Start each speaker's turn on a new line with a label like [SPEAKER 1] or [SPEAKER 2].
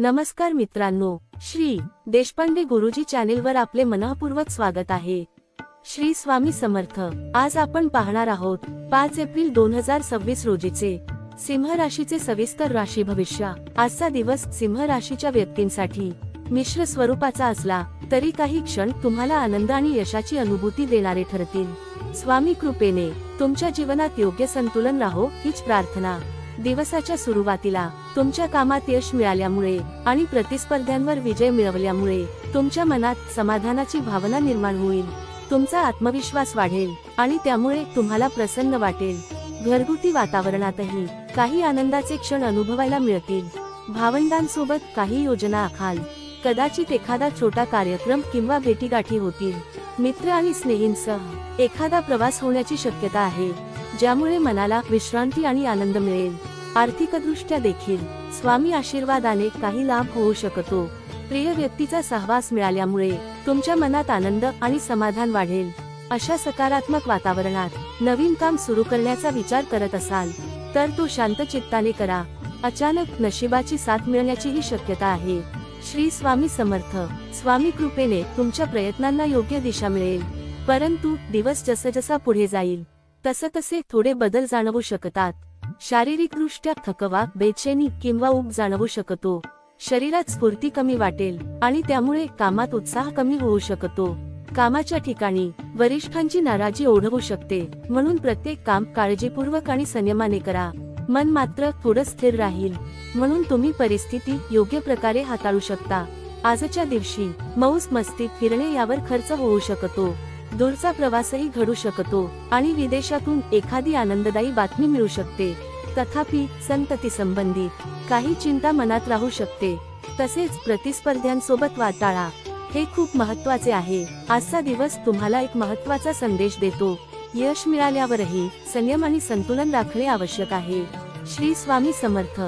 [SPEAKER 1] नमस्कार मित्रांनो, श्री देशपांडे गुरुजी चॅनेलवर आपले मनःपूर्वक स्वागत आहे। श्री स्वामी समर्थ। आज आपण पाहणार आहोत 5 एप्रिल 2026 रोजीचे सिंह राशीचे सविस्तर राशी भविष्य। आजचा दिवस सिंह राशीच्या व्यक्तींसाठी मिश्र स्वरूपाचा असला तरी काही क्षण तुम्हाला आनंद आणि यशाची अनुभूती देणारे ठरतील। स्वामी कृपेने तुमच्या जीवनात योग्य संतुलन राहो हीच प्रार्थना। दिवसाच्या सुरुवातीला तुमच्या कामात यश मिळाल्यामुळे आणि प्रतिस्पर्ध्यांवर विजय मिळवल्यामुळे तुमच्या मनात समाधानाची भावना निर्माण होईल। तुमचा आत्मविश्वास वाढेल आणि त्यामुळे तुम्हाला प्रसन्न वाटेल। घरगुती वातावरणातही काही आनंदाचे क्षण अनुभवायला मिळतील। भावंडांसोबत काही योजना आखाल। कदाचित एखादा छोटा कार्यक्रम किंवा भेटीगाठी होतील। मित्र आणि स्नेहींसह एखादा प्रवास होण्याची शक्यता आहे, ज्यामुळे मनाला विश्रांती आणि आनंद मिळेल। आर्थिकदृष्ट्या देखील स्वामी आशीर्वादाने काही लाभ होऊ शकतो। प्रिय व्यक्तीचा सहवास मिळाल्यामुळे तुमच्या मनात आनंद आणि समाधान वाढेल। अशा सकारात्मक वातावरणात नवीन काम सुरू करण्याचा विचार करत असाल तर तो शांत चित्ताने करा। अचानक नशिबाची साथ मिळण्याचीही शक्यता आहे। श्री स्वामी समर्थ। स्वामी कृपेने तुमच्या प्रयत्नांना योग्य दिशा मिळेल, परंतु दिवस जसजसा पुढे जाईल तसे थोडे बदल जाणवू शकतात। शारीरिकदृष्ट्या थकवा, बेचैनी किंवा ऊब जाणवू शकतो। शरीरात स्फूर्ती कमी वाटेल आणि त्यामुळे कामात उत्साह कमी होऊ शकतो। कामाच्या ठिकाणी वरिष्ठांची नाराजी ओढवू शकते, म्हणून प्रत्येक काम काळजीपूर्वक आणि संयमाने करा। मन मात्र थोडं स्थिर राहील, म्हणून तुम्ही परिस्थिती योग्य प्रकारे हाताळू शकता। आजच्या दिवशी मौज मस्तीत फिरणे यावर खर्च होऊ शकतो। दूरचा प्रवासही घडू शकतो आणि विदेशातून एखादी आनंददायी बातमी मिळू शकते। तथापि संतती संबंधित काही चिंता मनात राहू शकते। तसेच प्रतिस्पर्ध्यांसोबत वाद टाळा, हे खूप महत्त्वाचे आहे। आजचा दिवस तुम्हाला एक महत्त्वाचा संदेश देतो। यश मिळाल्यावरही संयम आणि संतुलन राखणे आवश्यक आहे। श्री स्वामी समर्थ।